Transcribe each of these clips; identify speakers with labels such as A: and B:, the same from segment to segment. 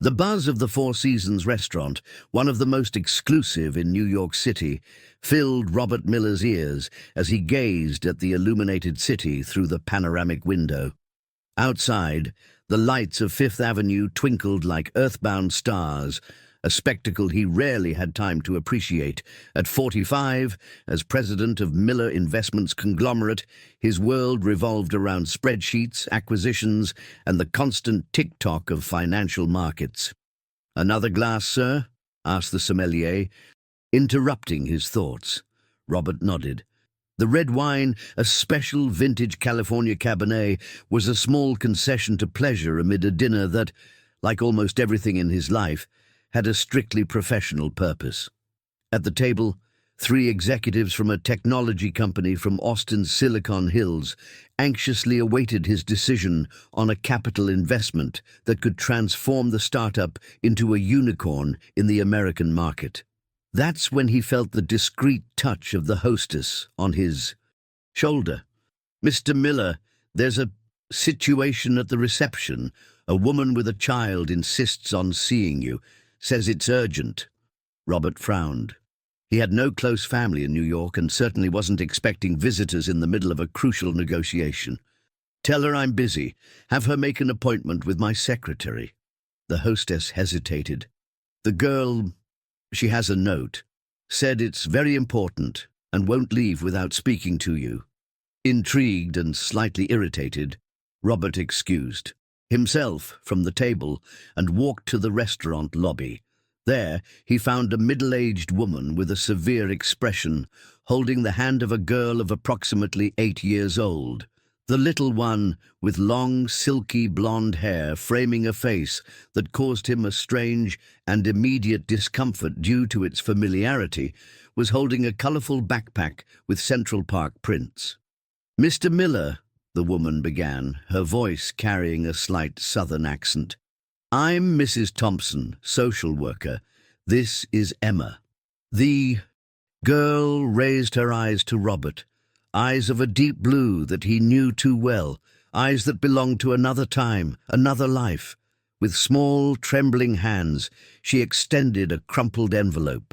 A: The buzz of the Four Seasons restaurant, one of the most exclusive in New York City, filled Robert Miller's ears as he gazed at the illuminated city through the panoramic window. Outside, the lights of Fifth Avenue twinkled like earthbound stars, a spectacle he rarely had time to appreciate. At 45, as president of Miller Investments conglomerate, his world revolved around spreadsheets, acquisitions, and the constant tick-tock of financial markets. "Another glass, sir?" asked the sommelier, interrupting his thoughts. Robert nodded. The red wine, a special vintage California Cabernet, was a small concession to pleasure amid a dinner that, like almost everything in his life, had a strictly professional purpose. At the table, three executives from a technology company from Austin's Silicon Hills anxiously awaited his decision on a capital investment that could transform the startup into a unicorn in the American market. That's when he felt the discreet touch of the hostess on his shoulder. "Mr. Miller, there's a situation at the reception. A woman with a child insists on seeing you. Says it's urgent." Robert frowned. He had no close family in New York and certainly wasn't expecting visitors in the middle of a crucial negotiation. "Tell her I'm busy. Have her make an appointment with my secretary." The hostess hesitated. "The girl, she has a note. Said it's very important and won't leave without speaking to you." Intrigued and slightly irritated, Robert excused himself from the table and walked to the restaurant lobby. There, he found a middle-aged woman with a severe expression, holding the hand of a girl of approximately 8 years old. The little one, with long, silky blonde hair framing a face that caused him a strange and immediate discomfort due to its familiarity, was holding a colorful backpack with Central Park prints. "Mr. Miller," the woman began, her voice carrying a slight southern accent. "I'm Mrs. Thompson, social worker. This is Emma." The girl raised her eyes to Robert, eyes of a deep blue that he knew too well, eyes that belonged to another time, another life. With small, trembling hands, she extended a crumpled envelope.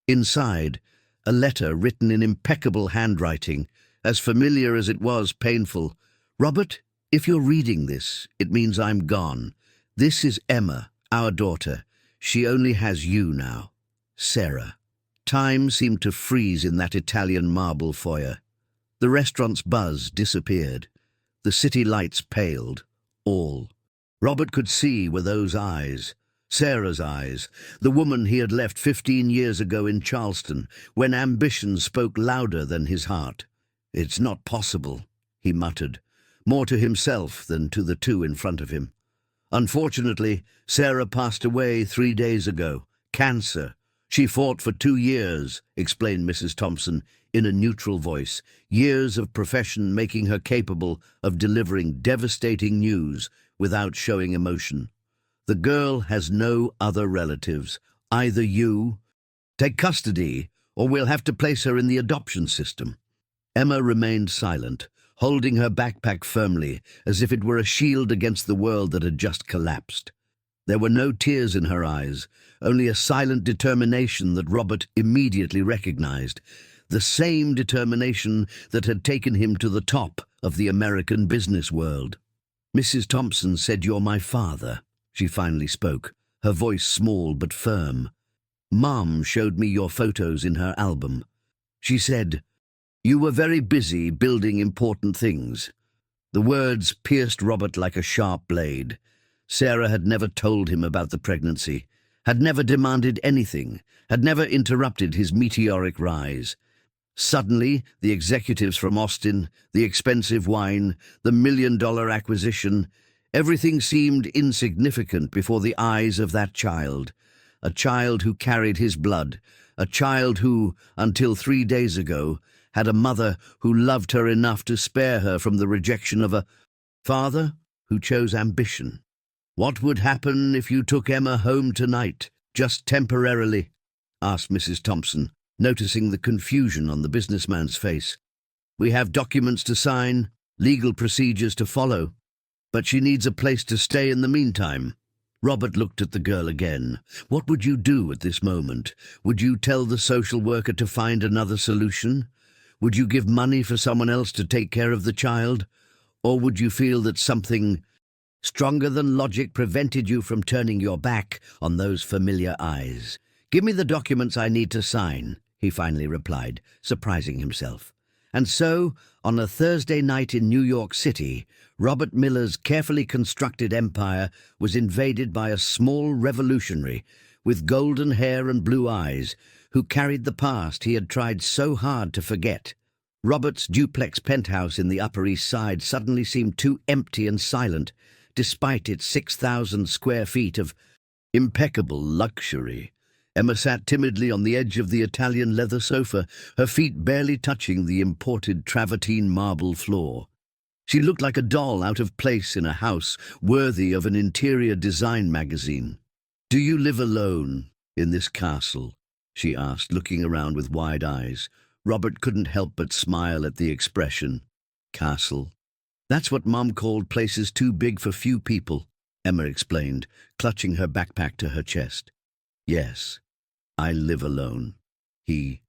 A: Inside, a letter written in impeccable handwriting, as familiar as it was painful. "Robert, if you're reading this, it means I'm gone. This is Emma, our daughter. She only has you now. Sarah." Time seemed to freeze in that Italian marble foyer. The restaurant's buzz disappeared. The city lights paled. All Robert could see were those eyes. Sarah's eyes, the woman he had left 15 years ago in Charleston, when ambition spoke louder than his heart. "It's not possible," he muttered, more to himself than to the two in front of him. "Unfortunately, Sarah passed away 3 days ago. Cancer. She fought for 2 years," explained Mrs. Thompson in a neutral voice, years of profession making her capable of delivering devastating news without showing emotion. "The girl has no other relatives. Either you take custody, or we'll have to place her in the adoption system." Emma remained silent, holding her backpack firmly, as if it were a shield against the world that had just collapsed. There were no tears in her eyes, only a silent determination that Robert immediately recognized, the same determination that had taken him to the top of the American business world. "Mrs. Thompson said you're my father," she finally spoke, her voice small but firm. "Mom showed me your photos in her album. She said, you were very busy building important things." The words pierced Robert like a sharp blade. Sarah had never told him about the pregnancy, had never demanded anything, had never interrupted his meteoric rise. Suddenly, the executives from Austin, the expensive wine, the $1 million acquisition, everything seemed insignificant before the eyes of that child. A child who carried his blood, a child who, until 3 days ago, had a mother who loved her enough to spare her from the rejection of a father who chose ambition. "What would happen if you took Emma home tonight, just temporarily?" asked Mrs. Thompson, noticing the confusion on the businessman's face. "We have documents to sign, legal procedures to follow, but she needs a place to stay in the meantime." Robert looked at the girl again. What would you do at this moment? Would you tell the social worker to find another solution? Would you give money for someone else to take care of the child? Or would you feel that something stronger than logic prevented you from turning your back on those familiar eyes? "Give me the documents I need to sign," he finally replied, surprising himself. And so, on a Thursday night in New York City, Robert Miller's carefully constructed empire was invaded by a small revolutionary with golden hair and blue eyes who carried the past he had tried so hard to forget. Robert's duplex penthouse in the Upper East Side suddenly seemed too empty and silent, despite its 6,000 square feet of impeccable luxury. Emma sat timidly on the edge of the Italian leather sofa, her feet barely touching the imported travertine marble floor. She looked like a doll out of place in a house worthy of an interior design magazine. "Do you live alone in this castle?" she asked, looking around with wide eyes. Robert couldn't help but smile at the expression. "Castle? That's what Mom called places too big for few people," Emma explained, clutching her backpack to her chest. "Yes, I live alone," he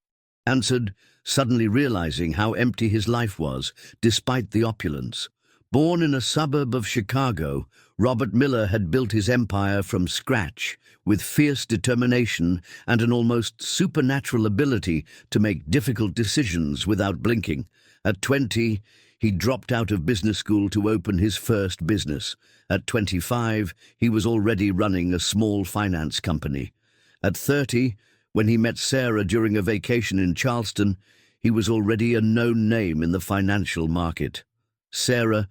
A: answered, suddenly realizing how empty his life was, despite the opulence. Born in a suburb of Chicago, Robert Miller had built his empire from scratch, with fierce determination and an almost supernatural ability to make difficult decisions without blinking. At 20, he dropped out of business school to open his first business. At 25, he was already running a small finance company. At 30, when he met Sarah during a vacation in Charleston, he was already a known name in the financial market. Sarah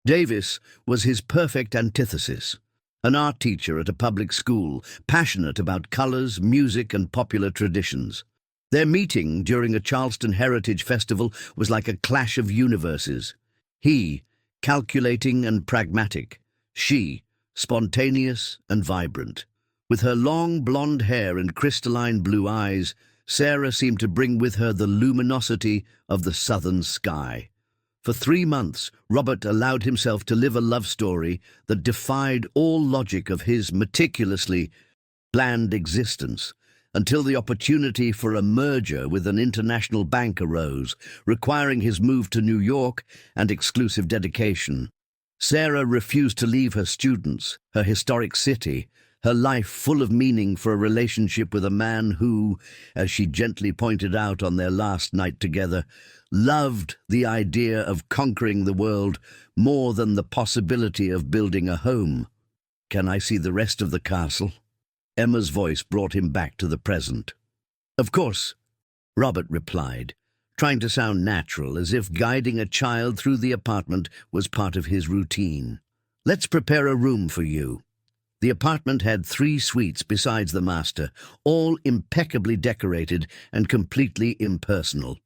A: Davis was his perfect antithesis. An art teacher at a public school, passionate about colors, music, and popular traditions. Their meeting during a Charleston Heritage Festival was like a clash of universes. He, calculating and pragmatic. She, spontaneous and vibrant. With her long blonde hair and crystalline blue eyes, Sarah seemed to bring with her the luminosity of the southern sky. For 3 months, Robert allowed himself to live a love story that defied all logic of his meticulously planned existence, until the opportunity for a merger with an international bank arose, requiring his move to New York and exclusive dedication. Sarah refused to leave her students, her historic city, her life full of meaning for a relationship with a man who, as she gently pointed out on their last night together, loved the idea of conquering the world more than the possibility of building a home. "Can I see the rest of the castle?" Emma's voice brought him back to the present. "Of course," Robert replied, trying to sound natural, as if guiding a child through the apartment was part of his routine. "Let's prepare a room for you." The apartment had 3 suites besides the master, all impeccably decorated and completely impersonal.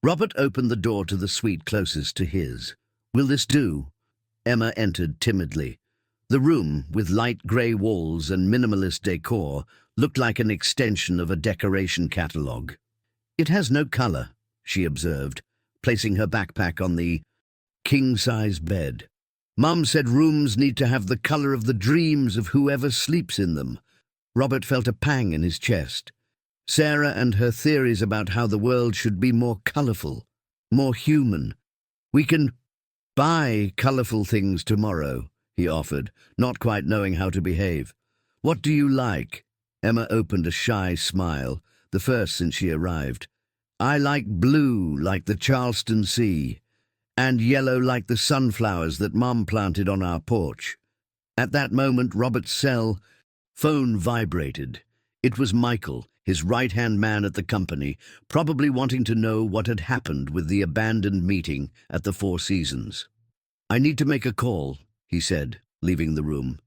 A: Robert opened the door to the suite closest to his. "Will this do?" Emma entered timidly. The room, with light grey walls and minimalist decor, looked like an extension of a decoration catalogue. "It has no colour," she observed, placing her backpack on the king-size bed. "Mum said rooms need to have the colour of the dreams of whoever sleeps in them." Robert felt a pang in his chest. Sarah and her theories about how the world should be more colourful, more human. "We can buy colourful things tomorrow," he offered, not quite knowing how to behave. "What do you like?" Emma opened a shy smile, the first since she arrived. "I like blue, like the Charleston Sea, and yellow like the sunflowers that Mom planted on our porch." At that moment, Robert's cell phone vibrated. It was Michael, his right-hand man at the company, probably wanting to know what had happened with the abandoned meeting at the Four Seasons. "I need to make a call," he said, leaving the room.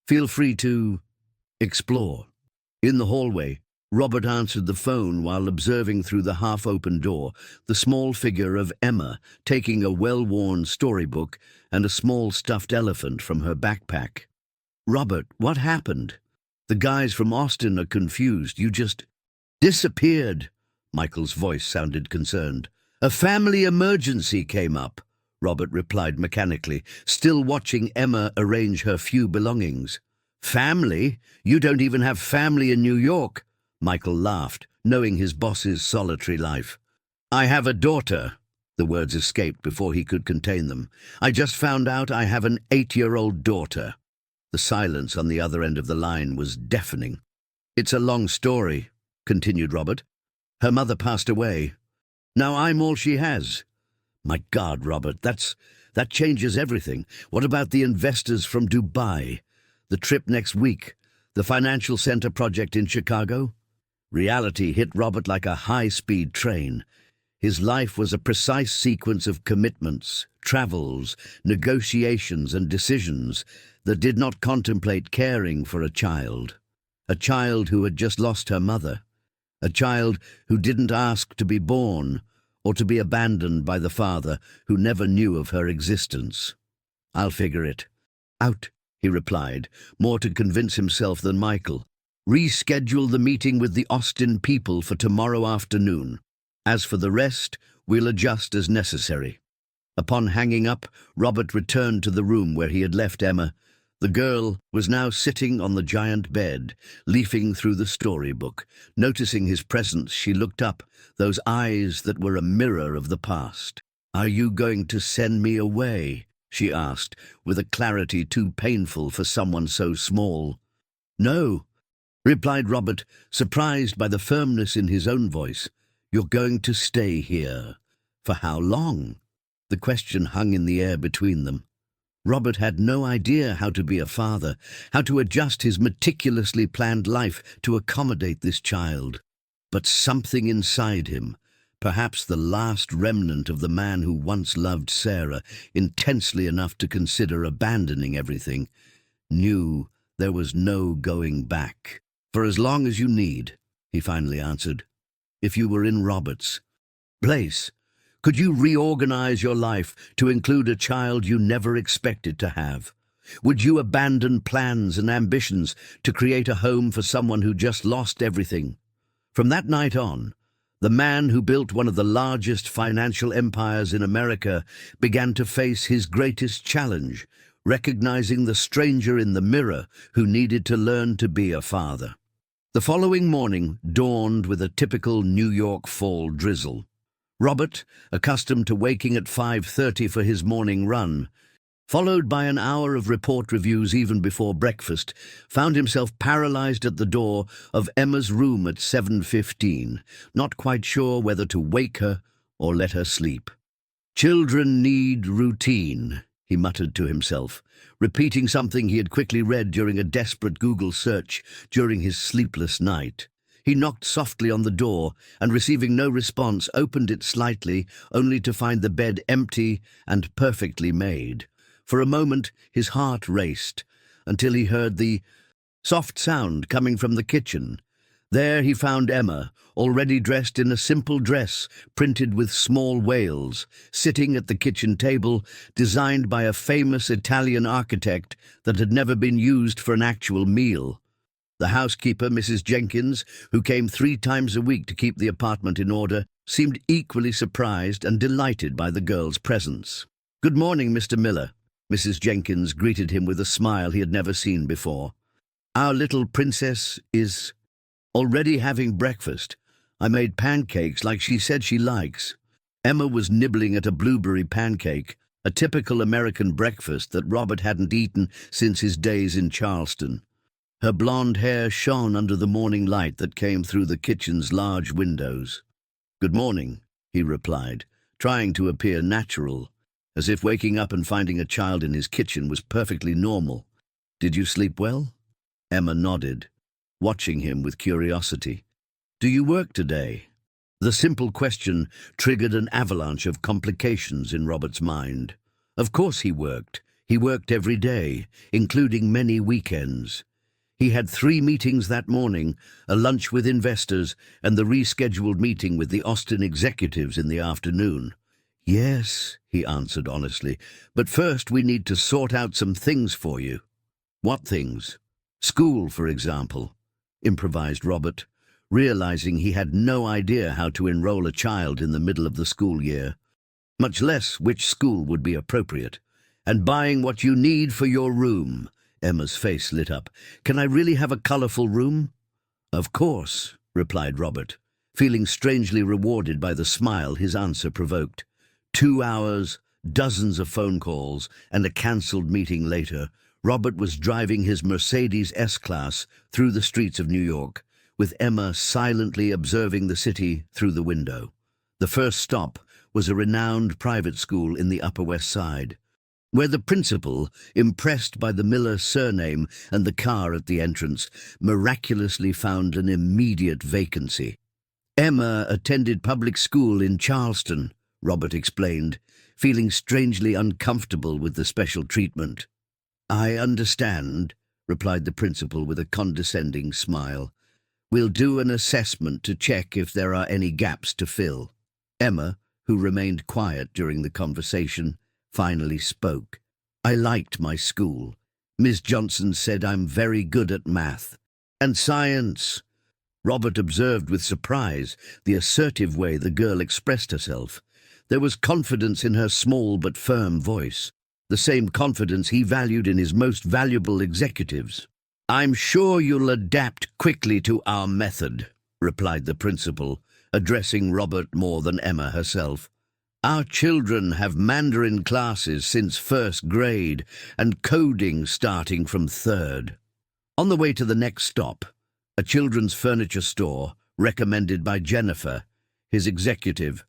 A: "Feel free to explore." In the hallway, Robert answered the phone while observing through the half-open door the small figure of Emma taking a well-worn storybook and a small stuffed elephant from her backpack. "Robert, what happened? The guys from Austin are confused. You just disappeared." Michael's voice sounded concerned. "A family emergency came up," Robert replied mechanically, still watching Emma arrange her few belongings. Family? You don't even have family in New York. Michael laughed, knowing his boss's solitary life. I have a daughter. The words escaped before he could contain them. I just found out I have an 8-year-old daughter. The silence on the other end of the line was deafening. It's a long story, continued Robert. Her mother passed away. Now I'm all she has. My God, Robert, that changes everything. What about the investors from Dubai? The trip next week? The financial center project in Chicago? Reality hit Robert like a high-speed train. His life was a precise sequence of commitments, travels, negotiations and decisions that did not contemplate caring for a child who had just lost her mother, a child who didn't ask to be born or to be abandoned by the father who never knew of her existence. I'll figure it out, he replied, more to convince himself than Michael. Reschedule the meeting with the Austin people for tomorrow afternoon. As for the rest, we'll adjust as necessary. Upon hanging up, Robert returned to the room where he had left Emma. The girl was now sitting on the giant bed, leafing through the storybook. Noticing his presence, she looked up, those eyes that were a mirror of the past. Are you going to send me away? She asked, with a clarity too painful for someone so small. No, replied Robert, surprised by the firmness in his own voice. You're going to stay here. For how long? The question hung in the air between them. Robert had no idea how to be a father, how to adjust his meticulously planned life to accommodate this child. But something inside him, perhaps the last remnant of the man who once loved Sarah intensely enough to consider abandoning everything, knew there was no going back. For as long as you need, he finally answered. If you were in Robert's place, could you reorganize your life to include a child you never expected to have? Would you abandon plans and ambitions to create a home for someone who just lost everything? From that night on, the man who built one of the largest financial empires in America began to face his greatest challenge, recognizing the stranger in the mirror who needed to learn to be a father. The following morning dawned with a typical New York fall drizzle. Robert, accustomed to waking at 5:30 for his morning run, followed by an hour of report reviews even before breakfast, found himself paralyzed at the door of Emma's room at 7:15, not quite sure whether to wake her or let her sleep. Children need routine, he muttered to himself, repeating something he had quickly read during a desperate Google search during his sleepless night. He knocked softly on the door and, receiving no response, opened it slightly, only to find the bed empty and perfectly made. For a moment his heart raced, until he heard the soft sound coming from the kitchen. There he found Emma, already dressed in a simple dress printed with small whales, sitting at the kitchen table designed by a famous Italian architect that had never been used for an actual meal. The housekeeper, Mrs. Jenkins, who came 3 times a week to keep the apartment in order, seemed equally surprised and delighted by the girl's presence. "Good morning, Mr. Miller." Mrs. Jenkins greeted him with a smile he had never seen before. "Our little princess is already having breakfast. I made pancakes like she said she likes." Emma was nibbling at a blueberry pancake, a typical American breakfast that Robert hadn't eaten since his days in Charleston. Her blonde hair shone under the morning light that came through the kitchen's large windows. "Good morning," he replied, trying to appear natural, as if waking up and finding a child in his kitchen was perfectly normal. "Did you sleep well?" Emma nodded, watching him with curiosity. "Do you work today?" The simple question triggered an avalanche of complications in Robert's mind. Of course he worked. He worked every day, including many weekends. He had 3 meetings that morning, a lunch with investors and the rescheduled meeting with the Austin executives in the afternoon. "Yes," he answered honestly, "but first we need to sort out some things for you." "What things?" "School, for example," improvised Robert, realizing he had no idea how to enroll a child in the middle of the school year, much less which school would be appropriate. "And buying what you need for your room," Emma's face lit up. "Can I really have a colourful room?" "Of course," replied Robert, feeling strangely rewarded by the smile his answer provoked. 2 hours, dozens of phone calls, and a cancelled meeting later, Robert was driving his Mercedes S-Class through the streets of New York, with Emma silently observing the city through the window. The first stop was a renowned private school in the Upper West Side, where the principal, impressed by the Miller surname and the car at the entrance, miraculously found an immediate vacancy. "Emma attended public school in Charleston," Robert explained, feeling strangely uncomfortable with the special treatment. "I understand," replied the principal with a condescending smile. "We'll do an assessment to check if there are any gaps to fill." Emma, who remained quiet during the conversation, finally spoke. "I liked my school. Miss Johnson said I'm very good at math and science." Robert observed with surprise the assertive way the girl expressed herself. There was confidence in her small but firm voice, the same confidence he valued in his most valuable executives. "I'm sure you'll adapt quickly to our method," replied the principal, addressing Robert more than Emma herself. "Our children have Mandarin classes since first grade and coding starting from third." On the way to the next stop, a children's furniture store recommended by Jennifer, his executive,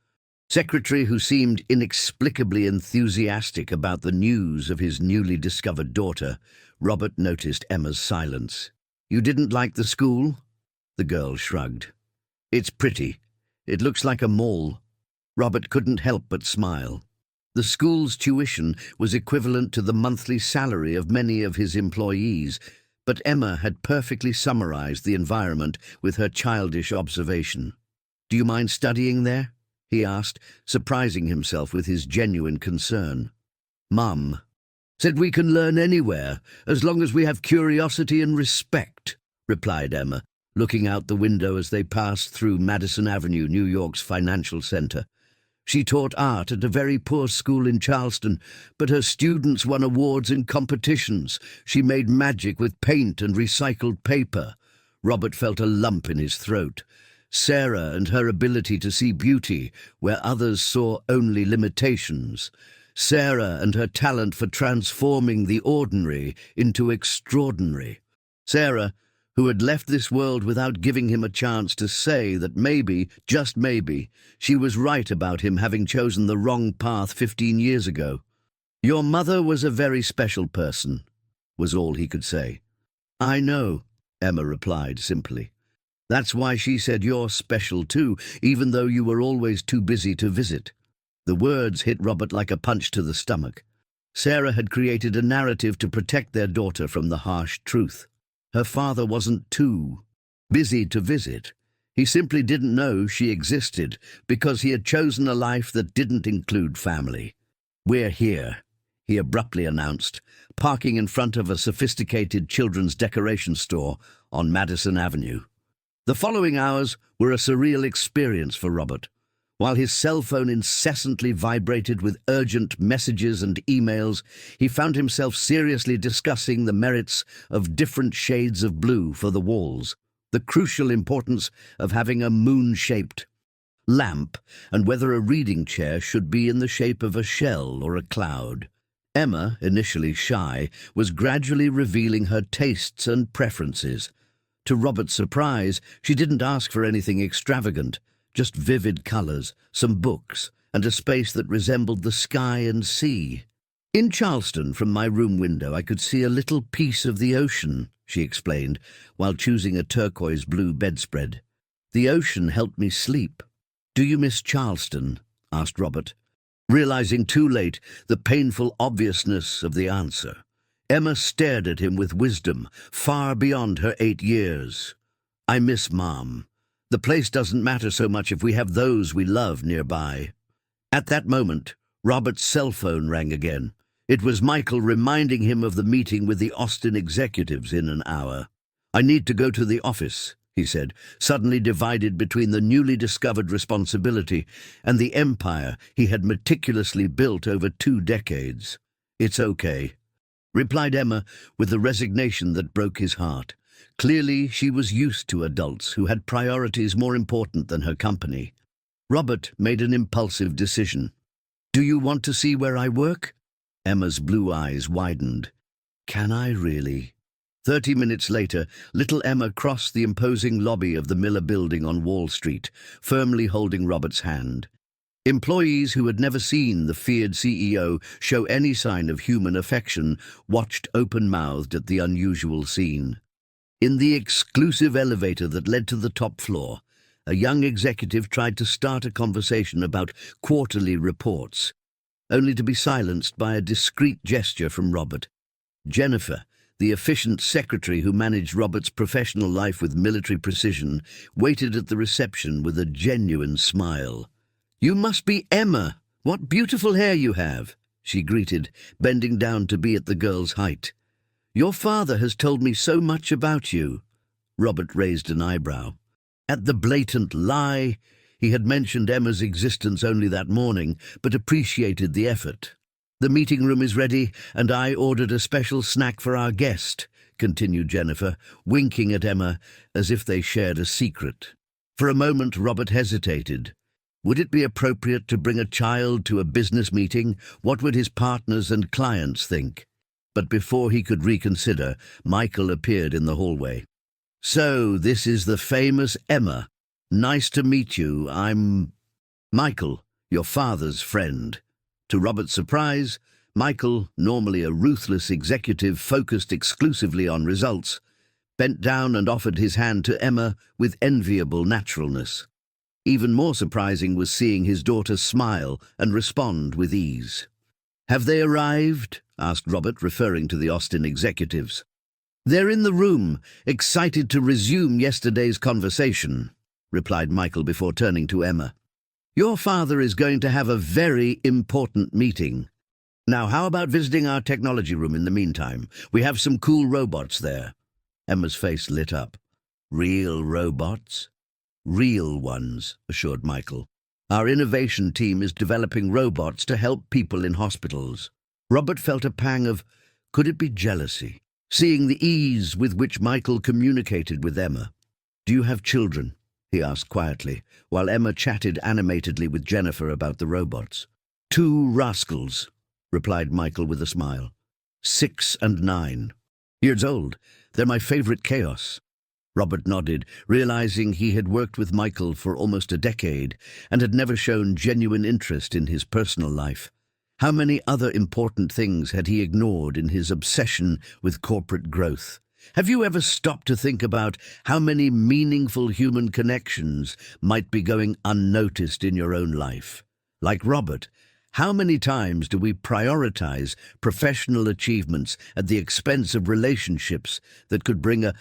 A: secretary who seemed inexplicably enthusiastic about the news of his newly discovered daughter, Robert noticed Emma's silence. "You didn't like the school?" The girl shrugged. "It's pretty. It looks like a mall." Robert couldn't help but smile. The school's tuition was equivalent to the monthly salary of many of his employees, but Emma had perfectly summarized the environment with her childish observation. "Do you mind studying there?" he asked, surprising himself with his genuine concern. "Mum said we can learn anywhere, as long as we have curiosity and respect," replied Emma, looking out the window as they passed through Madison Avenue, New York's financial center. "She taught art at a very poor school in Charleston, but her students won awards in competitions. She made magic with paint and recycled paper." Robert felt a lump in his throat. Sarah and her ability to see beauty where others saw only limitations. Sarah and her talent for transforming the ordinary into extraordinary. Sarah, who had left this world without giving him a chance to say that maybe, just maybe, she was right about him having chosen the wrong path 15 years ago. "Your mother was a very special person," was all he could say. "I know," Emma replied simply. "That's why she said you're special too, even though you were always too busy to visit." The words hit Robert like a punch to the stomach. Sarah had created a narrative to protect their daughter from the harsh truth. Her father wasn't too busy to visit. He simply didn't know she existed because he had chosen a life that didn't include family. "We're here," he abruptly announced, parking in front of a sophisticated children's decoration store on Madison Avenue. The following hours were a surreal experience for Robert. While his cell phone incessantly vibrated with urgent messages and emails, he found himself seriously discussing the merits of different shades of blue for the walls, the crucial importance of having a moon-shaped lamp, and whether a reading chair should be in the shape of a shell or a cloud. Emma, initially shy, was gradually revealing her tastes and preferences. To Robert's surprise, she didn't ask for anything extravagant. Just vivid colours, some books, and a space that resembled the sky and sea. "In Charleston, from my room window, I could see a little piece of the ocean," she explained, while choosing a turquoise-blue bedspread. "The ocean helped me sleep." "Do you miss Charleston?" asked Robert, realizing too late the painful obviousness of the answer. Emma stared at him with wisdom, far beyond her 8 years. "I miss Mom. The place doesn't matter so much if we have those we love nearby." At that moment, Robert's cell phone rang again. It was Michael reminding him of the meeting with the Austin executives in an hour. "I need to go to the office," he said, suddenly divided between the newly discovered responsibility and the empire he had meticulously built over 2 decades. "It's okay." replied Emma with a resignation that broke his heart. Clearly, she was used to adults who had priorities more important than her company. Robert made an impulsive decision. "Do you want to see where I work?" Emma's blue eyes widened. "Can I really?" 30 minutes later, little Emma crossed the imposing lobby of the Miller Building on Wall Street, firmly holding Robert's hand. Employees who had never seen the feared CEO show any sign of human affection watched open-mouthed at the unusual scene. In the exclusive elevator that led to the top floor, a young executive tried to start a conversation about quarterly reports, only to be silenced by a discreet gesture from Robert. Jennifer, the efficient secretary who managed Robert's professional life with military precision, waited at the reception with a genuine smile. "You must be Emma. What beautiful hair you have," she greeted, bending down to be at the girl's height. "Your father has told me so much about you." Robert raised an eyebrow. At the blatant lie, he had mentioned Emma's existence only that morning, but appreciated the effort. "The meeting room is ready, and I ordered a special snack for our guest," continued Jennifer, winking at Emma as if they shared a secret. For a moment, Robert hesitated. Would it be appropriate to bring a child to a business meeting? What would his partners and clients think? But before he could reconsider, Michael appeared in the hallway. "So, this is the famous Emma. Nice to meet you. I'm Michael, your father's friend." To Robert's surprise, Michael, normally a ruthless executive focused exclusively on results, bent down and offered his hand to Emma with enviable naturalness. Even more surprising was seeing his daughter smile and respond with ease. "Have they arrived?" asked Robert, referring to the Austin executives. "They're in the room, excited to resume yesterday's conversation," replied Michael before turning to Emma. "Your father is going to have a very important meeting. Now, how about visiting our technology room in the meantime? We have some cool robots there." Emma's face lit up. "Real robots?" "Real ones," assured Michael. "Our innovation team is developing robots to help people in hospitals." Robert felt a pang of, could it be jealousy, seeing the ease with which Michael communicated with Emma. "Do you have children?" he asked quietly, while Emma chatted animatedly with Jennifer about the robots. "Two rascals," replied Michael with a smile. 6 and 9. "Years old. They're my favorite chaos." Robert nodded, realizing he had worked with Michael for almost a decade and had never shown genuine interest in his personal life. How many other important things had he ignored in his obsession with corporate growth? Have you ever stopped to think about how many meaningful human connections might be going unnoticed in your own life? Like Robert, how many times do we prioritize professional achievements at the expense of relationships that could bring a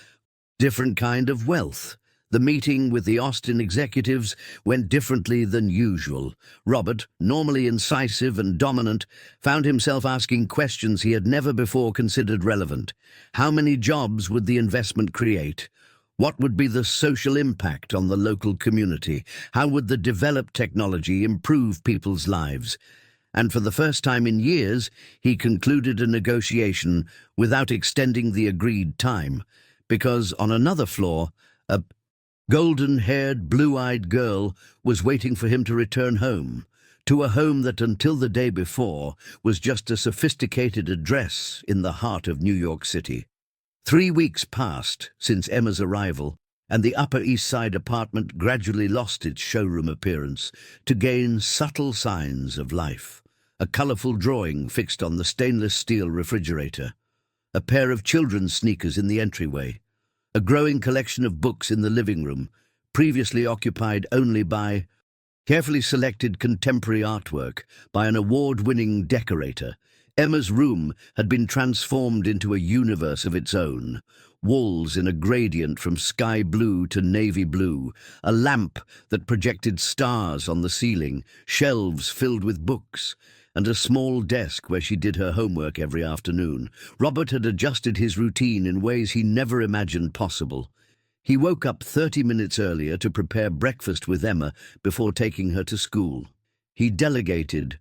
A: different kind of wealth? The meeting with the Austin executives went differently than usual. Robert, normally incisive and dominant, found himself asking questions he had never before considered relevant. How many jobs would the investment create? What would be the social impact on the local community? How would the developed technology improve people's lives? And for the first time in years, he concluded a negotiation without extending the agreed time, because on another floor, a golden-haired, blue-eyed girl was waiting for him to return home, to a home that until the day before was just a sophisticated address in the heart of New York City. 3 weeks passed since Emma's arrival, and the Upper East Side apartment gradually lost its showroom appearance to gain subtle signs of life. A colorful drawing fixed on the stainless steel refrigerator, a pair of children's sneakers in the entryway, a growing collection of books in the living room, previously occupied only by carefully selected contemporary artwork by an award-winning decorator. Emma's room had been transformed into a universe of its own. Walls in a gradient from sky blue to navy blue, a lamp that projected stars on the ceiling, shelves filled with books, and a small desk where she did her homework every afternoon. Robert had adjusted his routine in ways he never imagined possible. He woke up 30 minutes earlier to prepare breakfast with Emma before taking her to school. He delegated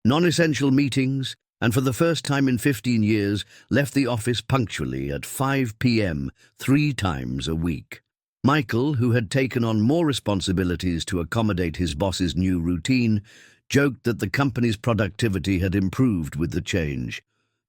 A: non-essential meetings, and for the first time in 15 years left the office punctually at 5 p.m. 3 times a week. Michael, who had taken on more responsibilities to accommodate his boss's new routine, joked that the company's productivity had improved with the change.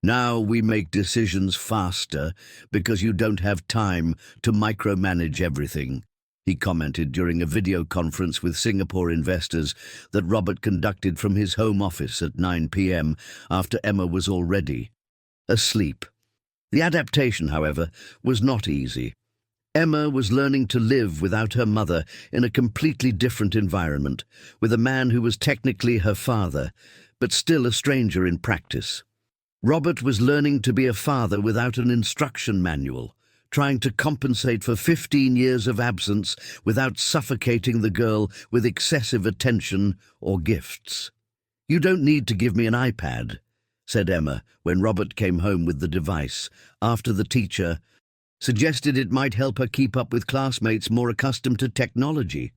A: "Now we make decisions faster because you don't have time to micromanage everything," he commented during a video conference with Singapore investors that Robert conducted from his home office at 9 p.m. after Emma was already asleep. The adaptation, however, was not easy. Emma was learning to live without her mother in a completely different environment, with a man who was technically her father, but still a stranger in practice. Robert was learning to be a father without an instruction manual, trying to compensate for 15 years of absence without suffocating the girl with excessive attention or gifts. "You don't need to give me an iPad," said Emma when Robert came home with the device, after the teacher suggested it might help her keep up with classmates more accustomed to technology.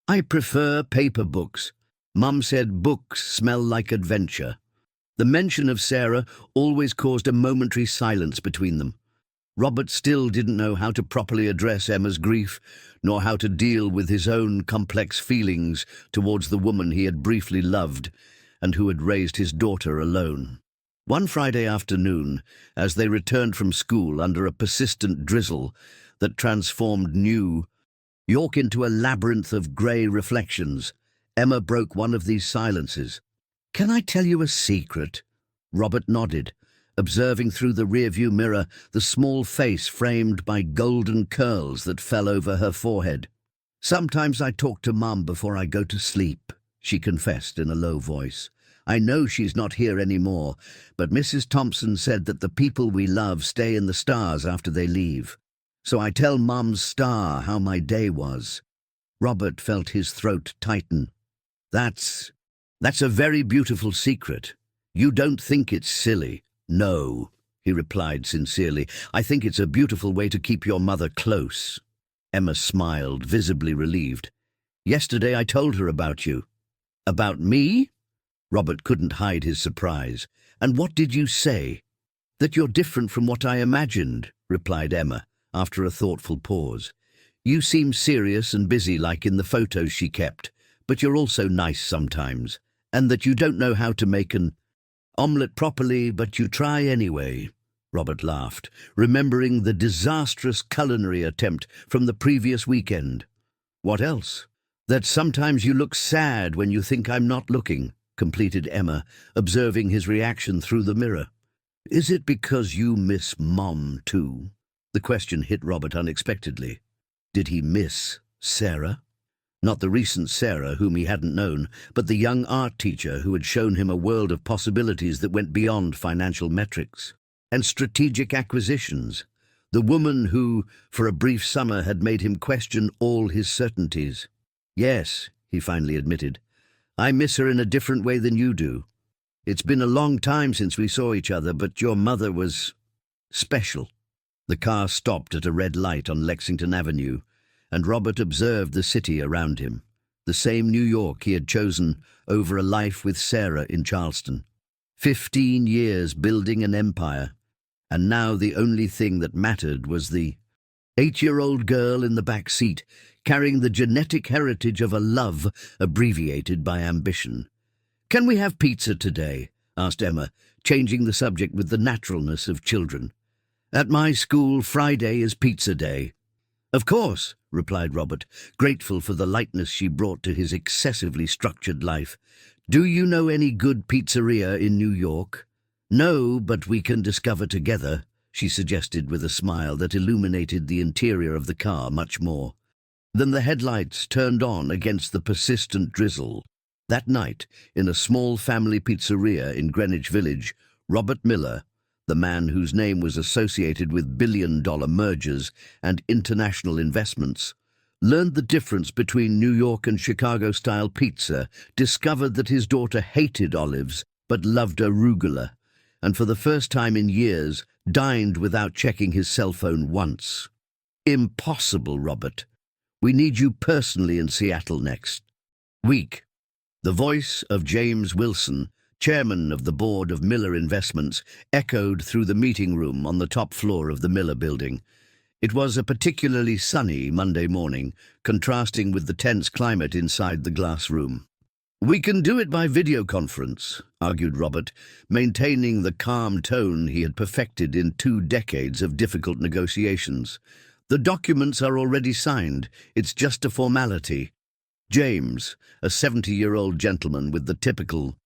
A: "I prefer paper books. Mum said books smell like adventure." The mention of Sarah always caused a momentary silence between them. Robert still didn't know how to properly address Emma's grief, nor how to deal with his own complex feelings towards the woman he had briefly loved and who had raised his daughter alone. One Friday afternoon, as they returned from school under a persistent drizzle that transformed New York into a labyrinth of grey reflections, Emma broke one of these silences. "Can I tell you a secret?" Robert nodded, observing through the rearview mirror the small face framed by golden curls that fell over her forehead. "Sometimes I talk to Mum before I go to sleep," she confessed in a low voice. "I know she's not here anymore, but Mrs. Thompson said that the people we love stay in the stars after they leave. So I tell Mum's star how my day was." Robert felt his throat tighten. That's a very beautiful secret. You don't think it's silly?" "No," he replied sincerely. "I think it's a beautiful way to keep your mother close." Emma smiled, visibly relieved. "Yesterday I told her about you." "About me?" Robert couldn't hide his surprise. "And what did you say?" "That you're different from what I imagined," replied Emma, after a thoughtful pause. "You seem serious and busy like in the photos she kept, but you're also nice sometimes, and that you don't know how to make an omelette properly, but you try anyway." Robert laughed, remembering the disastrous culinary attempt from the previous weekend. "What else?" "That sometimes you look sad when you think I'm not looking," completed Emma, observing his reaction through the mirror. "Is it because you miss Mom too?" The question hit Robert unexpectedly. Did he miss Sarah? Not the recent Sarah whom he hadn't known, but the young art teacher who had shown him a world of possibilities that went beyond financial metrics and strategic acquisitions. The woman who, for a brief summer, had made him question all his certainties. "Yes," he finally admitted. "I miss her in a different way than you do. It's been a long time since we saw each other, but your mother was special." The car stopped at a red light on Lexington Avenue, and Robert observed the city around him, the same New York he had chosen over a life with Sarah in Charleston. 15 years building an empire, and now the only thing that mattered was the 8-year-old girl in the back seat, carrying the genetic heritage of a love abbreviated by ambition. "Can we have pizza today?" asked Emma, changing the subject with the naturalness of children. "At my school, Friday is pizza day." "Of course," replied Robert, grateful for the lightness she brought to his excessively structured life. "Do you know any good pizzeria in New York?" "No, but we can discover together," she suggested with a smile that illuminated the interior of the car much more. Then the headlights turned on against the persistent drizzle. That night, in a small family pizzeria in Greenwich Village, Robert Miller, the man whose name was associated with billion-dollar mergers and international investments, learned the difference between New York and Chicago-style pizza, discovered that his daughter hated olives but loved arugula, and for the first time in years dined without checking his cell phone once. "Impossible, Robert. We need you personally in Seattle next week." The voice of James Wilson chairman of the board of Miller Investments, echoed through the meeting room on the top floor of the Miller building. It was a particularly sunny Monday morning, contrasting with the tense climate inside the glass room. "We can do it by video conference," argued Robert, maintaining the calm tone he had perfected in 2 decades of difficult negotiations. "The documents are already signed. It's just a formality." James, a 70-year-old gentleman with the typical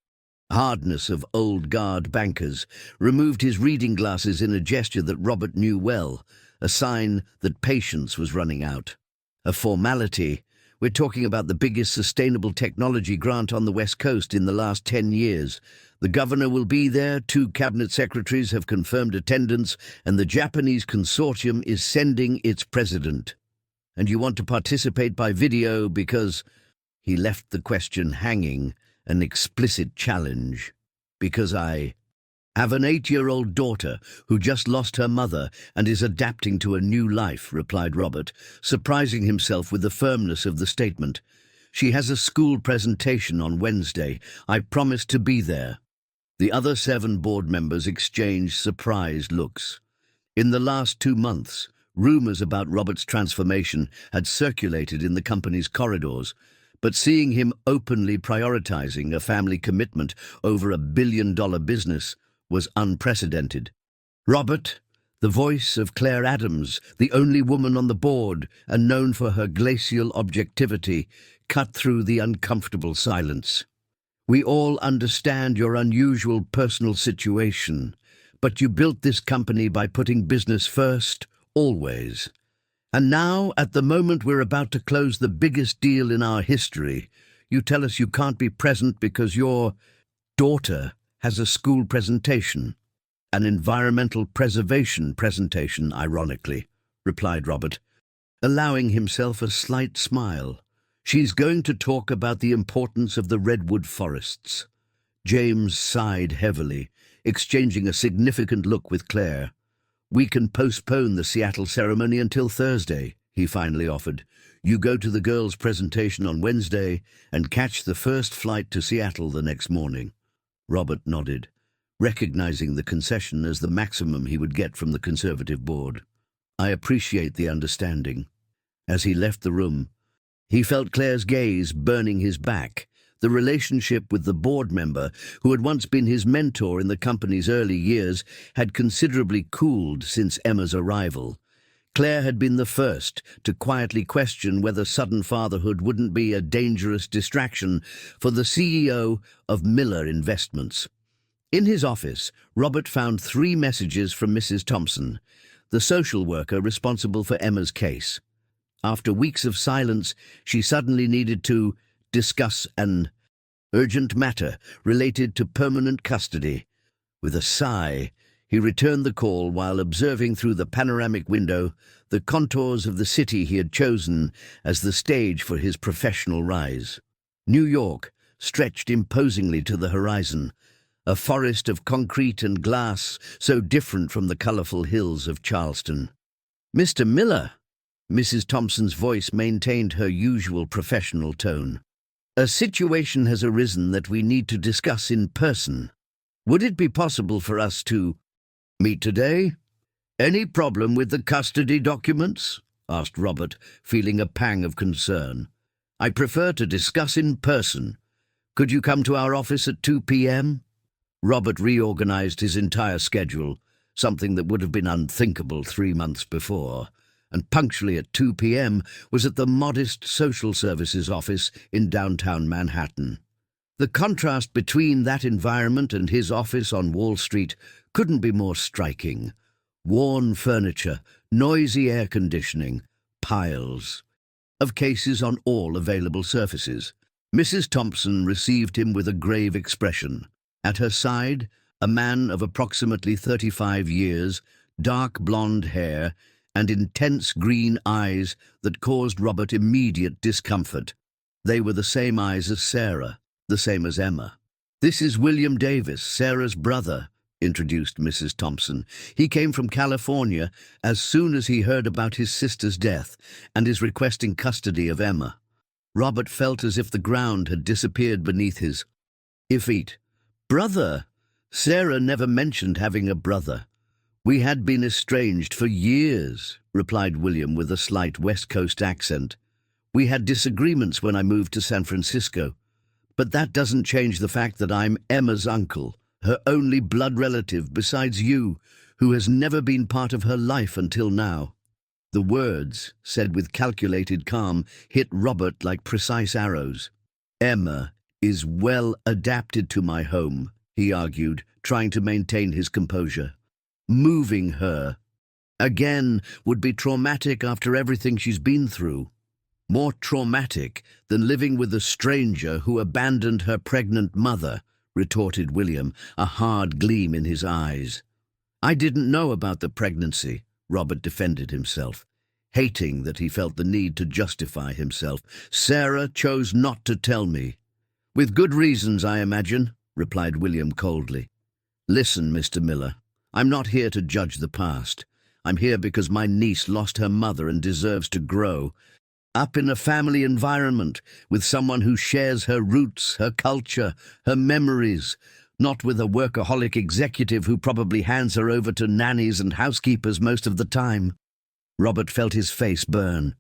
A: hardness of old guard bankers, removed his reading glasses in a gesture that Robert knew well, a sign that patience was running out. "A formality? We're talking about the biggest sustainable technology grant on the West Coast in the last 10 years. The governor will be there, 2 cabinet secretaries have confirmed attendance, and the Japanese consortium is sending its president. And you want to participate by video because—" He left the question hanging, an explicit challenge. "Because I have an 8-year-old daughter who just lost her mother and is adapting to a new life," replied Robert, surprising himself with the firmness of the statement. "She has a school presentation on Wednesday. I promised to be there." The other 7 board members exchanged surprised looks. In the last 2 months, rumors about Robert's transformation had circulated in the company's corridors, but seeing him openly prioritizing a family commitment over $1 billion business was unprecedented. Robert, the voice of Claire Adams, the only woman on the board and known for her glacial objectivity, cut through the uncomfortable silence. "We all understand your unusual personal situation, but you built this company by putting business first, always. And now, at the moment we're about to close the biggest deal in our history, you tell us you can't be present because your daughter has a school presentation." "An environmental preservation presentation, ironically," replied Robert, allowing himself a slight smile. "She's going to talk about the importance of the redwood forests." James sighed heavily, exchanging a significant look with Claire. "We can postpone the Seattle ceremony until Thursday," he finally offered. "You go to the girls' presentation on Wednesday and catch the first flight to Seattle the next morning." Robert nodded, recognizing the concession as the maximum he would get from the Conservative board. "I appreciate the understanding." As he left the room, he felt Claire's gaze burning his back. The relationship with the board member, who had once been his mentor in the company's early years, had considerably cooled since Emma's arrival. Claire had been the first to quietly question whether sudden fatherhood wouldn't be a dangerous distraction for the CEO of Miller Investments. In his office, Robert found 3 messages from Mrs. Thompson, the social worker responsible for Emma's case. After weeks of silence, she suddenly needed to discuss an urgent matter related to permanent custody. With a sigh, he returned the call while observing through the panoramic window the contours of the city he had chosen as the stage for his professional rise. New York stretched imposingly to the horizon, a forest of concrete and glass so different from the colorful hills of Charleston. "Mr. Miller," Mrs. Thompson's voice maintained her usual professional tone. "A situation has arisen that we need to discuss in person. Would it be possible for us to meet today?" "Any problem with the custody documents?" asked Robert, feeling a pang of concern. "I prefer to discuss in person. Could you come to our office at 2 p.m.? Robert reorganized his entire schedule, something that would have been unthinkable 3 months before, and punctually at 2 p.m. was at the modest social services office in downtown Manhattan. The contrast between that environment and his office on Wall Street couldn't be more striking. Worn furniture, noisy air conditioning, piles of cases on all available surfaces. Mrs. Thompson received him with a grave expression. At her side, a man of approximately 35 years, dark blonde hair, and intense green eyes that caused Robert immediate discomfort. They were the same eyes as Sarah, the same as Emma. "This is William Davis, Sarah's brother," introduced Mrs. Thompson. "He came from California as soon as he heard about his sister's death and is requesting custody of Emma." Robert felt as if the ground had disappeared beneath his feet. Brother? Sarah never mentioned having a brother. We had been estranged for years, replied William with a slight West Coast accent. We had disagreements when I moved to San Francisco. But that doesn't change the fact that I'm Emma's uncle, her only blood relative besides you, who has never been part of her life until now. The words, said with calculated calm, hit Robert like precise arrows. Emma is well adapted to my home, he argued, trying to maintain his composure. Moving her again would be traumatic after everything she's been through. More traumatic than living with a stranger who abandoned her pregnant mother, retorted William, a hard gleam in his eyes. I didn't know about the pregnancy, Robert defended himself, hating that he felt the need to justify himself. Sarah chose not to tell me. With good reasons, I imagine, replied William coldly. Listen, Mr. Miller, I'm not here to judge the past. I'm here because my niece lost her mother and deserves to grow up in a family environment with someone who shares her roots, her culture, her memories, not with a workaholic executive who probably hands her over to nannies and housekeepers most of the time. Robert felt his face burn.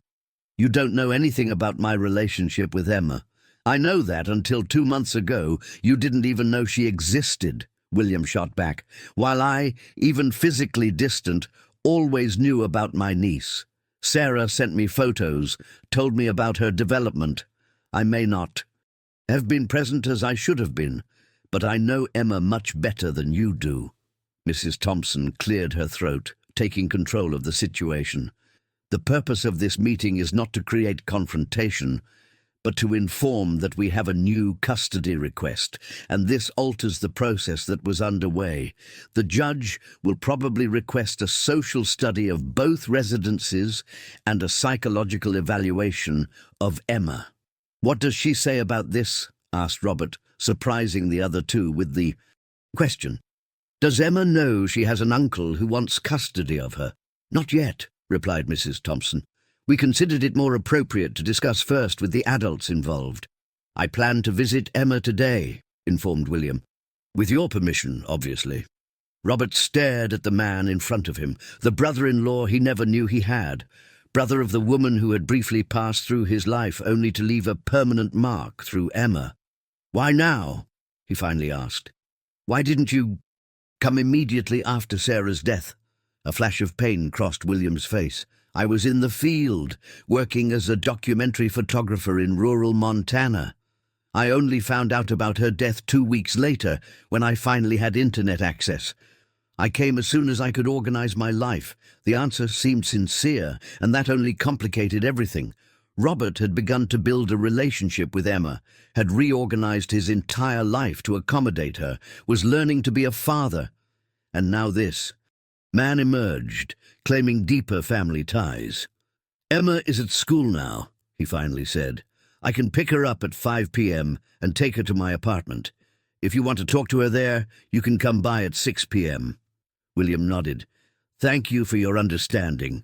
A: You don't know anything about my relationship with Emma. I know that until 2 months ago you didn't even know she existed, William shot back, while I, even physically distant, always knew about my niece. Sarah sent me photos, told me about her development. I may not have been present as I should have been, but I know Emma much better than you do. Mrs. Thompson cleared her throat, taking control of the situation. The purpose of this meeting is not to create confrontation, but to inform that we have a new custody request, and this alters the process that was underway. The judge will probably request a social study of both residences and a psychological evaluation of Emma. What does she say about this? Asked Robert, surprising the other two with the question. Does Emma know she has an uncle who wants custody of her? Not yet, replied Mrs. Thompson. We considered it more appropriate to discuss first with the adults involved. I plan to visit Emma today, informed William. With your permission, obviously. Robert stared at the man in front of him, the brother-in-law he never knew he had, brother of the woman who had briefly passed through his life only to leave a permanent mark through Emma. Why now? He finally asked. Why didn't you come immediately after Sarah's death? A flash of pain crossed William's face. I was in the field, working as a documentary photographer in rural Montana. I only found out about her death 2 weeks later, when I finally had internet access. I came as soon as I could organize my life. The answer seemed sincere, and that only complicated everything. Robert had begun to build a relationship with Emma, had reorganized his entire life to accommodate her, was learning to be a father. And now this. Man emerged, claiming deeper family ties. Emma is at school now, he finally said. I can pick her up at 5 p.m. and take her to my apartment. If you want to talk to her there, you can come by at 6 p.m. William nodded. Thank you for your understanding.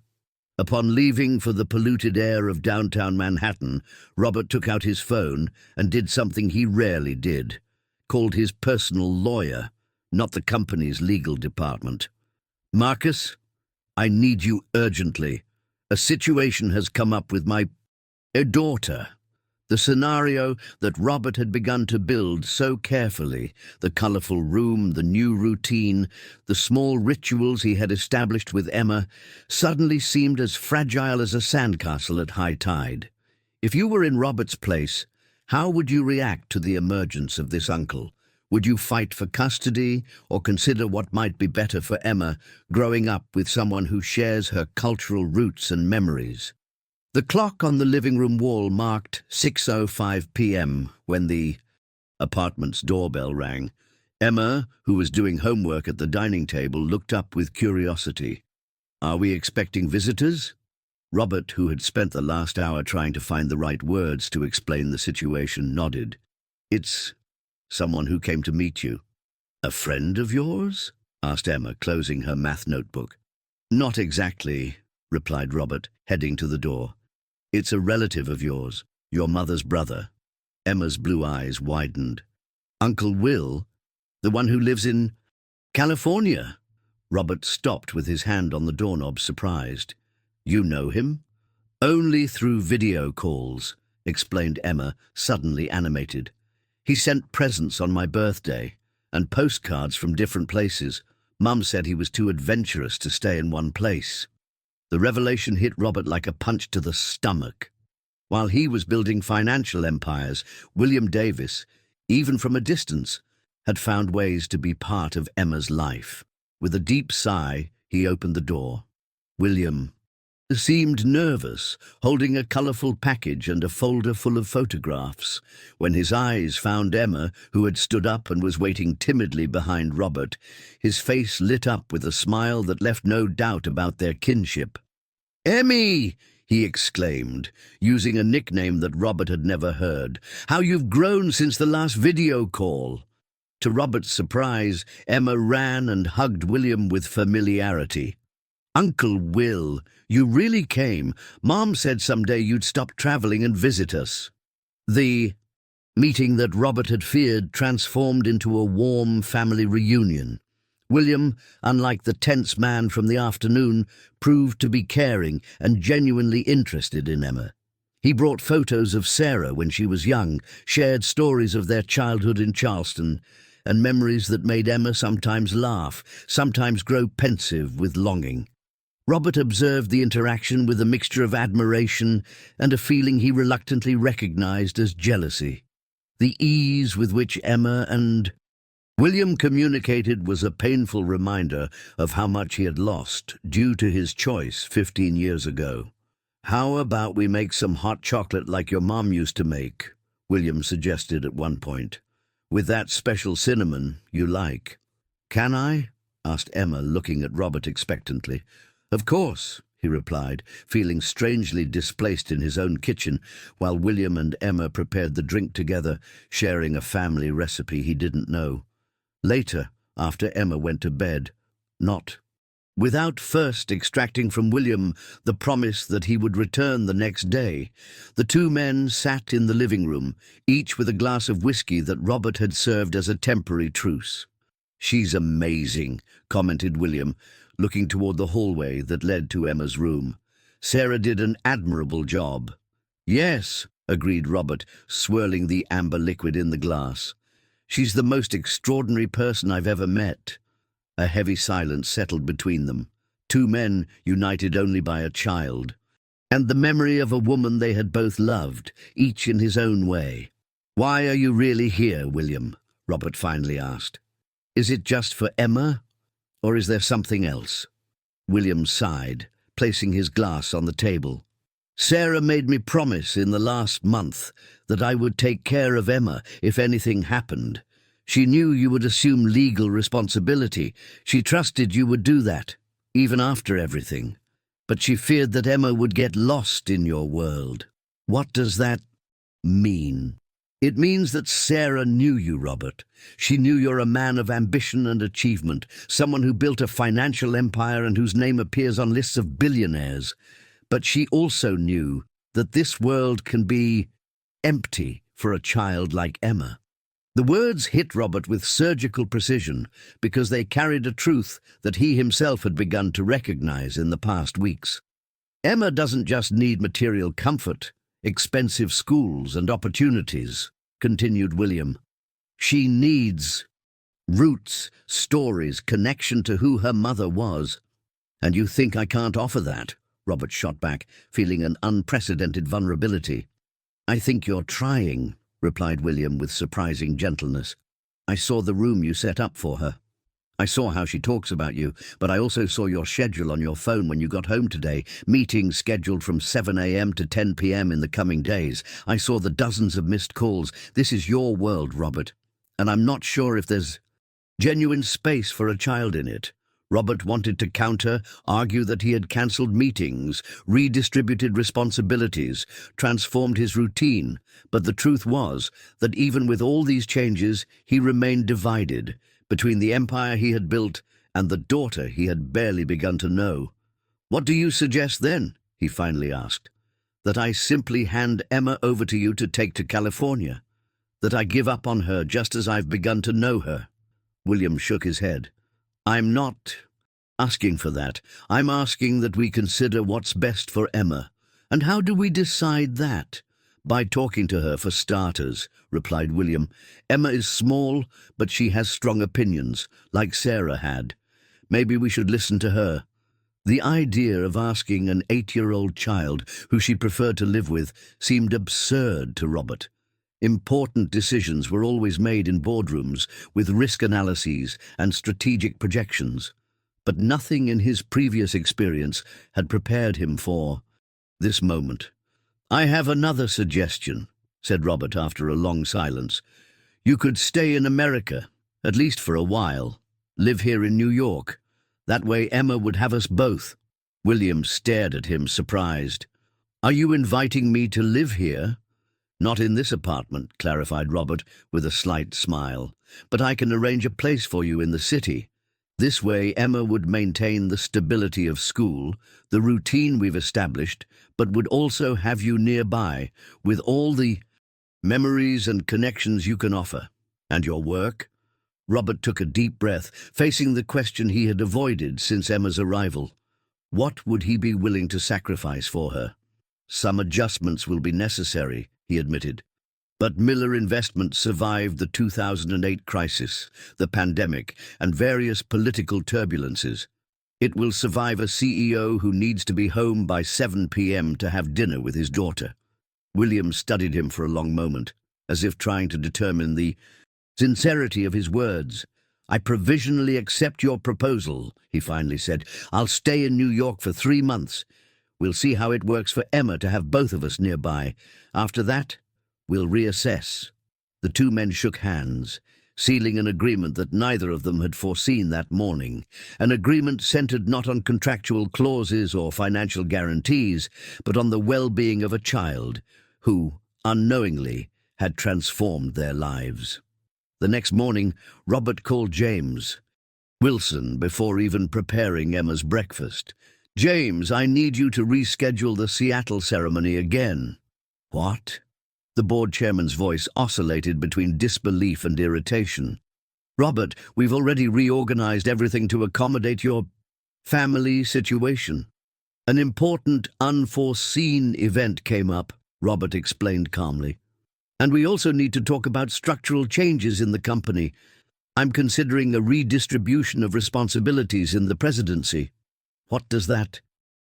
A: Upon leaving for the polluted air of downtown Manhattan, Robert took out his phone and did something he rarely did. Called his personal lawyer, not the company's legal department. Marcus, I need you urgently. A situation has come up with my daughter. The scenario that Robert had begun to build so carefully, the colorful room, the new routine, the small rituals he had established with Emma, suddenly seemed as fragile as a sandcastle at high tide. If you were in Robert's place, how would you react to the emergence of this uncle? Would you fight for custody or consider what might be better for Emma, growing up with someone who shares her cultural roots and memories? The clock on the living room wall marked 6:05 p.m. when the apartment's doorbell rang. Emma, who was doing homework at the dining table, looked up with curiosity. Are we expecting visitors? Robert, who had spent the last hour trying to find the right words to explain the situation, nodded. It's someone who came to meet you. A friend of yours? Asked Emma, closing her math notebook. Not exactly, replied Robert, heading to the door. It's a relative of yours, your mother's brother. Emma's blue eyes widened. Uncle Will? The one who lives in California. Robert stopped with his hand on the doorknob, surprised. You know him? Only through video calls, explained Emma, suddenly animated. He sent presents on my birthday and postcards from different places. Mum said he was too adventurous to stay in one place. The revelation hit Robert like a punch to the stomach. While he was building financial empires, William Davis, even from a distance, had found ways to be part of Emma's life. With a deep sigh, he opened the door. William seemed nervous, holding a colourful package and a folder full of photographs. When his eyes found Emma, who had stood up and was waiting timidly behind Robert, his face lit up with a smile that left no doubt about their kinship. "Emmy!" he exclaimed, using a nickname that Robert had never heard. "How you've grown since the last video call!" To Robert's surprise, Emma ran and hugged William with familiarity. "Uncle Will, you really came. Mom said someday you'd stop traveling and visit us." The meeting that Robert had feared transformed into a warm family reunion. William, unlike the tense man from the afternoon, proved to be caring and genuinely interested in Emma. He brought photos of Sarah when she was young, shared stories of their childhood in Charleston, and memories that made Emma sometimes laugh, sometimes grow pensive with longing. Robert observed the interaction with a mixture of admiration and a feeling he reluctantly recognized as jealousy. The ease with which Emma and William communicated was a painful reminder of how much he had lost due to his choice 15 years ago. "How about we make some hot chocolate like your mom used to make?" William suggested at one point. "With that special cinnamon you like." "Can I?" asked Emma, looking at Robert expectantly. "Of course," he replied, feeling strangely displaced in his own kitchen, while William and Emma prepared the drink together, sharing a family recipe he didn't know. Later, after Emma went to bed, not without first extracting from William the promise that he would return the next day, the two men sat in the living room, each with a glass of whiskey that Robert had served as a temporary truce. "She's amazing," commented William, looking toward the hallway that led to Emma's room. "Sarah did an admirable job." "Yes," agreed Robert, swirling the amber liquid in the glass. "She's the most extraordinary person I've ever met." A heavy silence settled between them, two men united only by a child, and the memory of a woman they had both loved, each in his own way. "Why are you really here, William?" Robert finally asked. "Is it just for Emma, or is there something else?" William sighed, placing his glass on the table. "Sarah made me promise in the last month that I would take care of Emma if anything happened. She knew you would assume legal responsibility. She trusted you would do that, even after everything. But she feared that Emma would get lost in your world." "What does that mean?" "It means that Sarah knew you, Robert. She knew you're a man of ambition and achievement, someone who built a financial empire and whose name appears on lists of billionaires. But she also knew that this world can be empty for a child like Emma." The words hit Robert with surgical precision because they carried a truth that he himself had begun to recognize in the past weeks. Emma doesn't just need material comfort, expensive schools and opportunities, continued William. She needs roots, stories, connection to who her mother was. "And you think I can't offer that?" Robert shot back, feeling an unprecedented vulnerability. "I think you're trying," replied William with surprising gentleness. "I saw the room you set up for her. I saw how she talks about you, but I also saw your schedule on your phone when you got home today, meetings scheduled from 7 a.m. to 10 p.m. in the coming days. I saw the dozens of missed calls. This is your world, Robert, and I'm not sure if there's genuine space for a child in it." Robert wanted to counter, argue that he had cancelled meetings, redistributed responsibilities, transformed his routine, but the truth was that even with all these changes, he remained divided between the empire he had built and the daughter he had barely begun to know. "What do you suggest then?" he finally asked. "That I simply hand Emma over to you to take to California? That I give up on her just as I've begun to know her?" William shook his head. I'm not asking for that. I'm asking that we consider what's best for Emma. And how do we decide that? By talking to her, for starters, replied William. Emma is small, but she has strong opinions, like Sarah had. Maybe we should listen to her. The idea of asking an 8-year-old child who she preferred to live with seemed absurd to Robert. Important decisions were always made in boardrooms with risk analyses and strategic projections, but nothing in his previous experience had prepared him for this moment. I have another suggestion, said Robert after a long silence. You could stay in America, at least for a while, live here in New York. That way Emma would have us both. William stared at him, surprised. Are you inviting me to live here? Not in this apartment, clarified Robert with a slight smile, but I can arrange a place for you in the city. This way Emma would maintain the stability of school, the routine we've established, but would also have you nearby with all the memories and connections you can offer. And your work? Robert took a deep breath, facing the question he had avoided since Emma's arrival. What would he be willing to sacrifice for her? Some adjustments will be necessary, he admitted. But Miller Investments survived the 2008 crisis, the pandemic, and various political turbulences. It will survive a CEO who needs to be home by 7 p.m. to have dinner with his daughter. William studied him for a long moment, as if trying to determine the sincerity of his words. I provisionally accept your proposal, he finally said. I'll stay in New York for 3 months. We'll see how it works for Emma to have both of us nearby. After that, we'll reassess. The two men shook hands, sealing an agreement that neither of them had foreseen that morning, an agreement centered not on contractual clauses or financial guarantees, but on the well-being of a child who, unknowingly, had transformed their lives. The next morning, Robert called James Wilson before even preparing Emma's breakfast. James, I need you to reschedule the Seattle ceremony again. What? The board chairman's voice oscillated between disbelief and irritation. Robert, we've already reorganized everything to accommodate your family situation. An important, unforeseen event came up, Robert explained calmly. And we also need to talk about structural changes in the company. I'm considering a redistribution of responsibilities in the presidency. What does that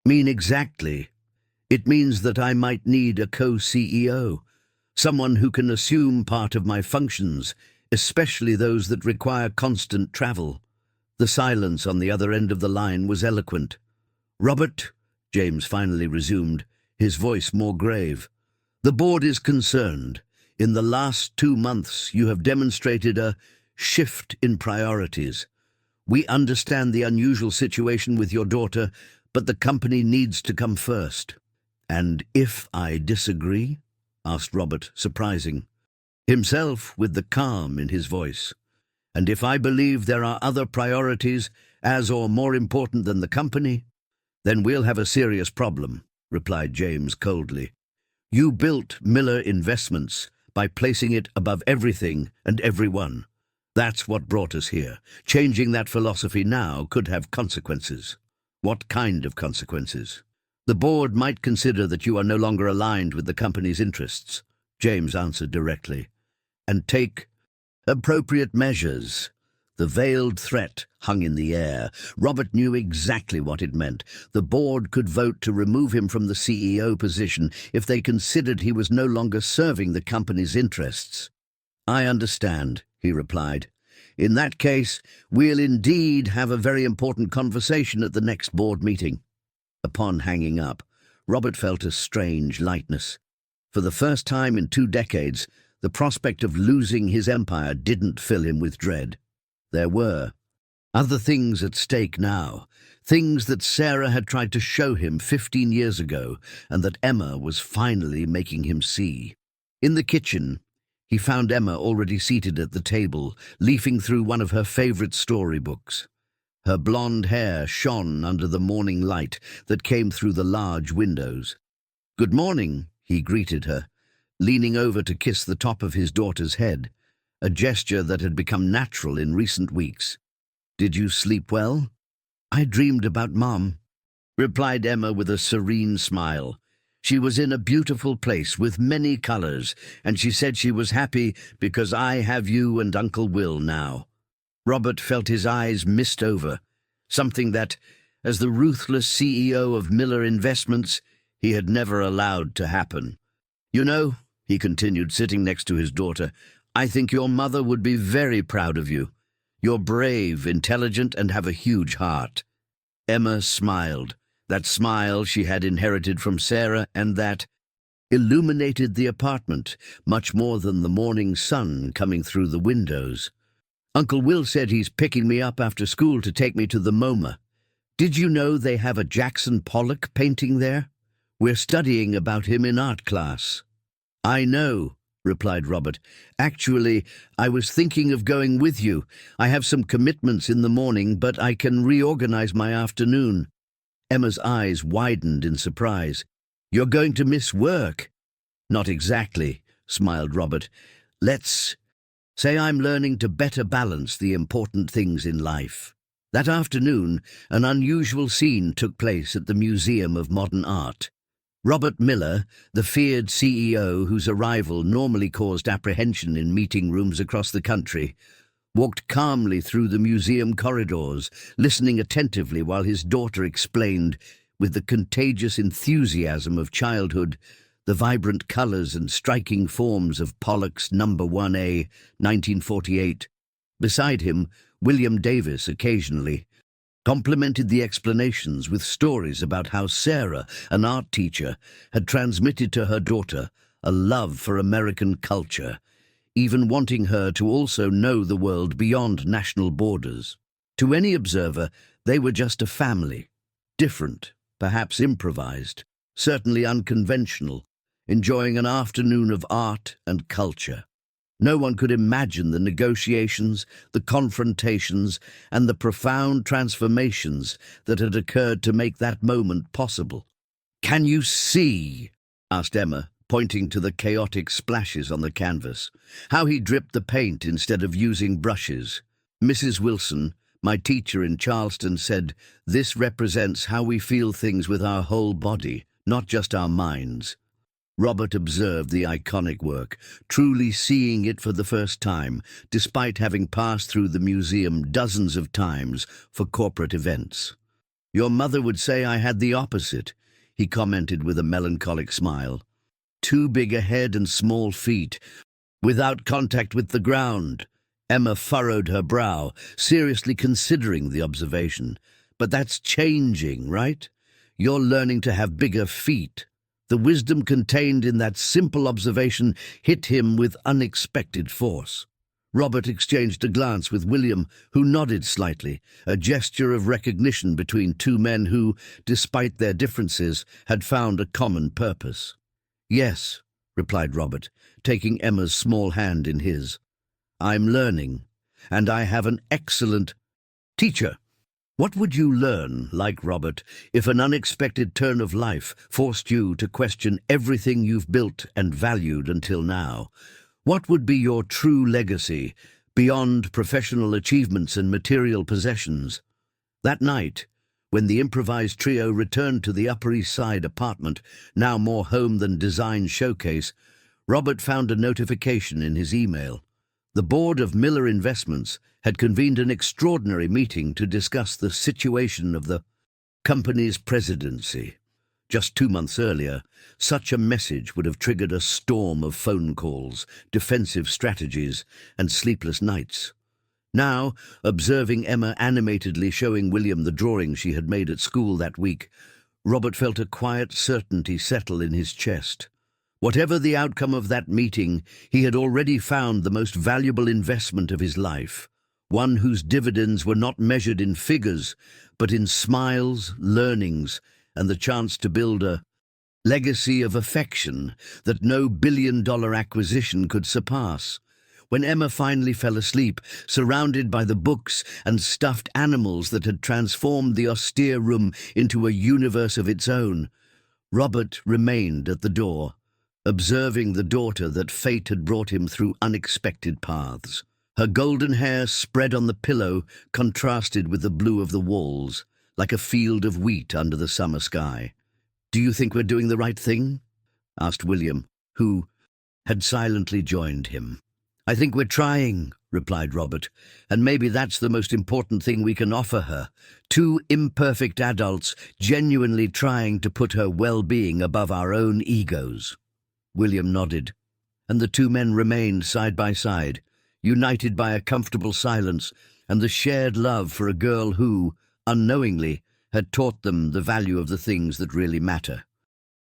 A: mean exactly? It means that I might need a co-CEO, someone who can assume part of my functions, especially those that require constant travel. The silence on the other end of the line was eloquent. Robert, James finally resumed, his voice more grave, the board is concerned. In the last 2 months, you have demonstrated a shift in priorities. We understand the unusual situation with your daughter, but the company needs to come first. And if I disagree? Asked Robert, surprising himself with the calm in his voice. And if I believe there are other priorities as or more important than the company, then we'll have a serious problem, replied James coldly. You built Miller Investments by placing it above everything and everyone. That's what brought us here. Changing that philosophy now could have consequences. What kind of consequences? The board might consider that you are no longer aligned with the company's interests, James answered directly, and take appropriate measures. The veiled threat hung in the air. Robert knew exactly what it meant. The board could vote to remove him from the CEO position if they considered he was no longer serving the company's interests. I understand, he replied. In that case, we'll indeed have a very important conversation at the next board meeting. Upon hanging up, Robert felt a strange lightness. For the first time in 2 decades, the prospect of losing his empire didn't fill him with dread. There were other things at stake now, things that Sarah had tried to show him 15 years ago and that Emma was finally making him see. In the kitchen, he found Emma already seated at the table, leafing through one of her favorite storybooks. Her blonde hair shone under the morning light that came through the large windows. "Good morning," he greeted her, leaning over to kiss the top of his daughter's head. a gesture that had become natural in recent weeks. "Did you sleep well?" "I dreamed about Mom," replied Emma with a serene smile. She was in a beautiful place with many colors, and she said she was happy because I have you and Uncle Will now. Robert felt his eyes mist over, something that, as the ruthless CEO of Miller Investments, he had never allowed to happen. "You know," he continued, sitting next to his daughter, "I think your mother would be very proud of you. You're brave, intelligent, and have a huge heart." Emma smiled, that smile she had inherited from Sarah, and that illuminated the apartment much more than the morning sun coming through the windows. "Uncle Will said he's picking me up after school to take me to the MoMA. Did you know they have a Jackson Pollock painting there? We're studying about him in art class." "I know," replied Robert. "Actually, I was thinking of going with you. I have some commitments in the morning, but I can reorganize my afternoon." Emma's eyes widened in surprise. "You're going to miss work?" "Not exactly," smiled Robert. "Let's say I'm learning to better balance the important things in life." That afternoon, an unusual scene took place at the Museum of Modern Art. Robert Miller, the feared CEO whose arrival normally caused apprehension in meeting rooms across the country, walked calmly through the museum corridors, listening attentively while his daughter explained, with the contagious enthusiasm of childhood, the vibrant colors and striking forms of Pollock's No. 1A, 1948. Beside him, William Davis occasionally complemented the explanations with stories about how Sarah, an art teacher, had transmitted to her daughter a love for American culture, even wanting her to also know the world beyond national borders. To any observer, they were just a family, different, perhaps improvised, certainly unconventional, enjoying an afternoon of art and culture. No one could imagine the negotiations, the confrontations, and the profound transformations that had occurred to make that moment possible. "Can you see?" asked Emma, pointing to the chaotic splashes on the canvas. "How he dripped the paint instead of using brushes. Mrs. Wilson, my teacher in Charleston, said this represents how we feel things with our whole body, not just our minds." Robert observed the iconic work, truly seeing it for the first time, despite having passed through the museum dozens of times for corporate events. "Your mother would say I had the opposite," he commented with a melancholic smile. "Too big a head and small feet, without contact with the ground." Emma furrowed her brow, seriously considering the observation. "But that's changing, right? You're learning to have bigger feet." The wisdom contained in that simple observation hit him with unexpected force. Robert exchanged a glance with William, who nodded slightly, a gesture of recognition between two men who, despite their differences, had found a common purpose. "Yes," replied Robert, taking Emma's small hand in his. "I'm learning, and I have an excellent teacher." What would you learn, like Robert, if an unexpected turn of life forced you to question everything you've built and valued until now? What would be your true legacy, beyond professional achievements and material possessions? That night, when the improvised trio returned to the Upper East Side apartment, now more home than design showcase, Robert found a notification in his email. The board of Miller Investments had convened an extraordinary meeting to discuss the situation of the company's presidency. Just 2 months earlier, such a message would have triggered a storm of phone calls, defensive strategies, and sleepless nights. Now, observing Emma animatedly showing William the drawing she had made at school that week, Robert felt a quiet certainty settle in his chest. Whatever the outcome of that meeting, he had already found the most valuable investment of his life, one whose dividends were not measured in figures, but in smiles, learnings, and the chance to build a legacy of affection that no billion-dollar acquisition could surpass. When Emma finally fell asleep, surrounded by the books and stuffed animals that had transformed the austere room into a universe of its own, Robert remained at the door, observing the daughter that fate had brought him through unexpected paths. Her golden hair spread on the pillow contrasted with the blue of the walls, like a field of wheat under the summer sky. "Do you think we're doing the right thing?" asked William, who had silently joined him. "I think we're trying," replied Robert, "and maybe that's the most important thing we can offer her. Two imperfect adults genuinely trying to put her well-being above our own egos." William nodded, and the two men remained side by side, united by a comfortable silence and the shared love for a girl who, unknowingly, had taught them the value of the things that really matter.